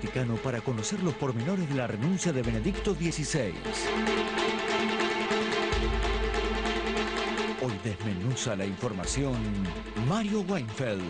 Vaticano para conocer los pormenores de la renuncia de Benedicto XVI. Hoy desmenuza la información Mario Weinfeld.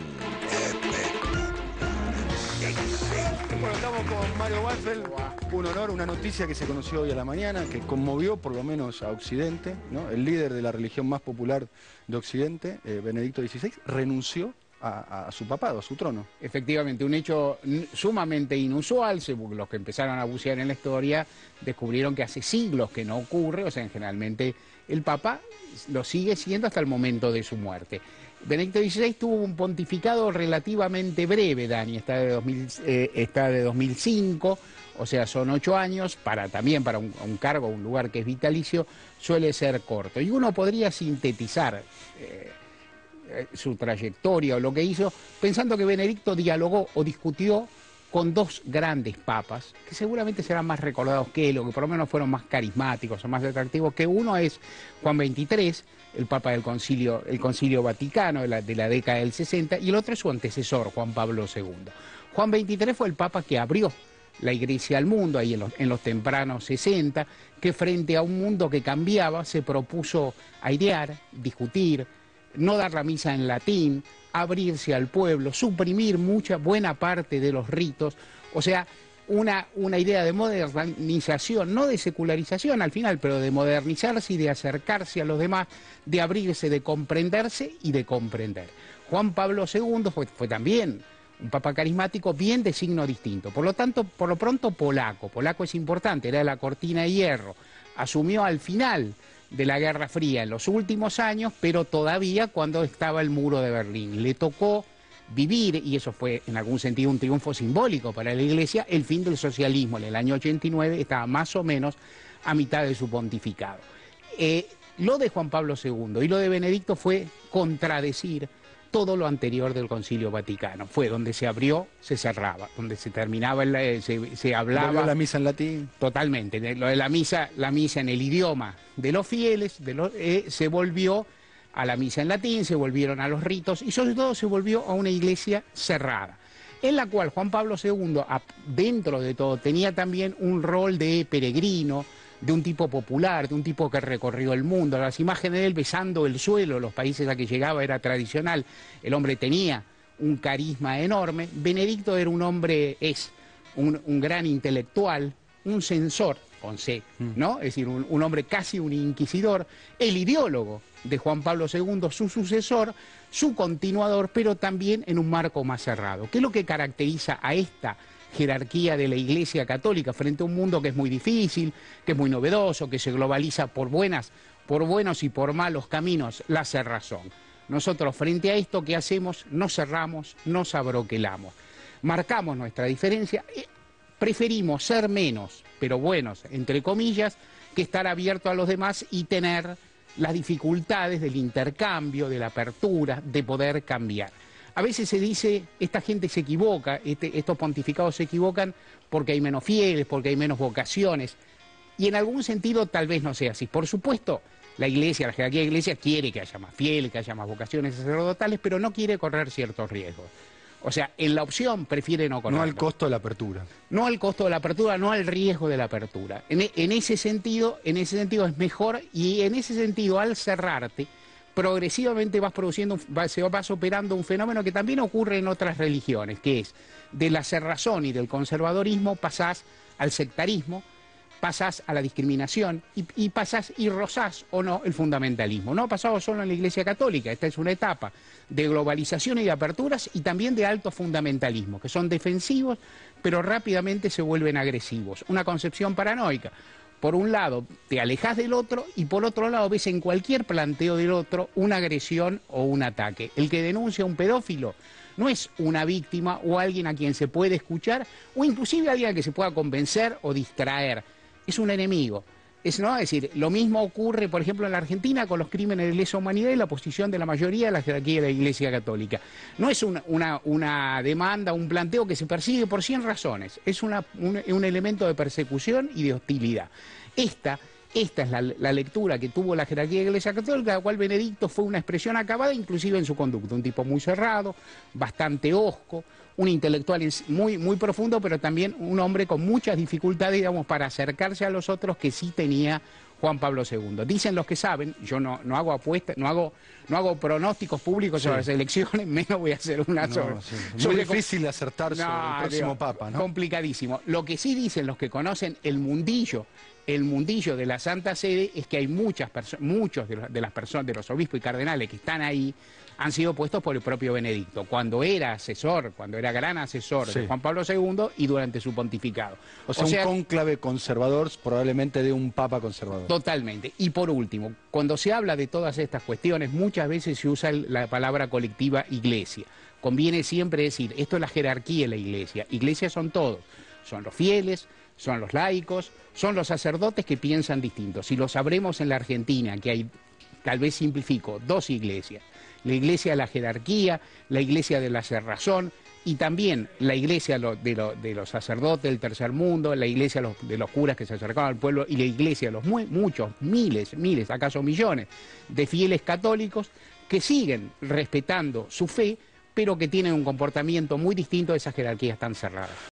Bueno, estamos con Mario Weinfeld. Un honor, una noticia que se conoció hoy a la mañana, que conmovió por lo menos a Occidente, ¿no? El líder de la religión más popular de Occidente, Benedicto XVI, renunció a su papado, a su trono. Efectivamente, un hecho sumamente inusual. Los que empezaron a bucear en la historia descubrieron que hace siglos que no ocurre, o sea, generalmente el Papa lo sigue siendo hasta el momento de su muerte. Benedicto XVI tuvo un pontificado relativamente breve, Dani, está de 2005, o sea, son 8 años, también para un cargo, un lugar que es vitalicio, suele ser corto. Y uno podría sintetizar su trayectoria o lo que hizo, pensando que Benedicto dialogó o discutió con dos grandes papas, que seguramente serán más recordados que él, o que por lo menos fueron más carismáticos o más atractivos, que uno es Juan XXIII, el Papa del Concilio Vaticano de la década del 60, y el otro es su antecesor, Juan Pablo II. Juan XXIII fue el Papa que abrió la Iglesia al mundo, ahí en los tempranos 60, que frente a un mundo que cambiaba, se propuso airear, discutir, no dar la misa en latín, abrirse al pueblo, suprimir buena parte de los ritos, o sea, una idea de modernización, no de secularización al final, pero de modernizarse y de acercarse a los demás, de abrirse, de comprenderse y de comprender. Juan Pablo II fue también un papa carismático, bien de signo distinto, por lo tanto, por lo pronto polaco es importante, era de la cortina de hierro, asumió al final de la Guerra Fría en los últimos años, pero todavía cuando estaba el muro de Berlín. Le tocó vivir, y eso fue en algún sentido un triunfo simbólico para la Iglesia, el fin del socialismo. En el año 89 estaba más o menos a mitad de su pontificado. Lo de Juan Pablo II y lo de Benedicto fue contradecir todo lo anterior del Concilio Vaticano. Fue donde se abrió, se cerraba, donde se terminaba, se hablaba... ¿Volvió la misa en latín? Totalmente. Lo de la misa en el idioma de los fieles, se volvió a la misa en latín, se volvieron a los ritos y sobre todo se volvió a una iglesia cerrada, en la cual Juan Pablo II, dentro de todo, tenía también un rol de peregrino, de un tipo popular, de un tipo que recorrió el mundo. Las imágenes de él besando el suelo, los países a que llegaba era tradicional, el hombre tenía un carisma enorme. Benedicto era un hombre, un gran intelectual, un censor, con C, ¿no? Es decir, un hombre casi un inquisidor, el ideólogo de Juan Pablo II, su sucesor, su continuador, pero también en un marco más cerrado. ¿Qué es lo que caracteriza a esta jerarquía de la Iglesia Católica frente a un mundo que es muy difícil, que es muy novedoso, que se globaliza por buenos y por malos caminos? La cerrazón. Nosotros frente a esto, ¿qué hacemos? Nos cerramos, nos abroquelamos, marcamos nuestra diferencia, preferimos ser menos, pero buenos, entre comillas, que estar abierto a los demás y tener las dificultades del intercambio, de la apertura, de poder cambiar. A veces se dice, esta gente se equivoca, estos pontificados se equivocan porque hay menos fieles, porque hay menos vocaciones, y en algún sentido tal vez no sea así. Por supuesto, la Iglesia, la jerarquía de la Iglesia quiere que haya más fieles, que haya más vocaciones sacerdotales, pero no quiere correr ciertos riesgos. O sea, en la opción prefiere no correr. No al costo de la apertura. No al costo de la apertura, no al riesgo de la apertura. En ese sentido es mejor, y en ese sentido, al cerrarte, progresivamente vas operando un fenómeno que también ocurre en otras religiones, que es de la cerrazón y del conservadorismo pasás al sectarismo, pasás a la discriminación y rozás o no el fundamentalismo. No ha pasado solo en la Iglesia Católica, esta es una etapa de globalización y de aperturas y también de alto fundamentalismo, que son defensivos pero rápidamente se vuelven agresivos. Una concepción paranoica. Por un lado, te alejas del otro y por otro lado ves en cualquier planteo del otro una agresión o un ataque. El que denuncia a un pedófilo no es una víctima o alguien a quien se puede escuchar o inclusive alguien a quien se pueda convencer o distraer. Es un enemigo. ¿no? Es decir, lo mismo ocurre, por ejemplo, en la Argentina con los crímenes de lesa humanidad y la posición de la mayoría de la jerarquía de la Iglesia Católica. No es una demanda, un planteo que se persigue por 100 razones. Es un elemento de persecución y de hostilidad. Esta Esta es la lectura que tuvo la jerarquía de la Iglesia Católica, la cual Benedicto fue una expresión acabada, inclusive en su conducta. Un tipo muy cerrado, bastante hosco, un intelectual muy, muy profundo, pero también un hombre con muchas dificultades, digamos, para acercarse a los otros que sí tenía Juan Pablo II. Dicen los que saben, yo no hago apuestas, no hago pronósticos públicos sobre las elecciones, menos voy a hacer una sobre... Es muy difícil acertar sobre el próximo Papa, ¿no? Complicadísimo. Lo que sí dicen los que conocen el mundillo de la Santa Sede es que hay muchos de los obispos y cardenales que están ahí han sido puestos por el propio Benedicto, cuando era gran asesor de Juan Pablo II y durante su pontificado. O sea, un cónclave conservador, probablemente de un papa conservador. Totalmente. Y por último, cuando se habla de todas estas cuestiones, muchas veces se usa la palabra colectiva iglesia. Conviene siempre decir, esto es la jerarquía de la iglesia. Iglesia son todos, son los fieles, son los laicos, son los sacerdotes que piensan distintos. Si lo sabremos en la Argentina, que hay, tal vez simplifico, dos iglesias. La iglesia de la jerarquía, la iglesia de la cerrazón y también la iglesia de los sacerdotes del tercer mundo, la iglesia de los curas que se acercaban al pueblo y la iglesia de los muchos, miles, acaso millones de fieles católicos que siguen respetando su fe, pero que tienen un comportamiento muy distinto de esas jerarquías tan cerradas.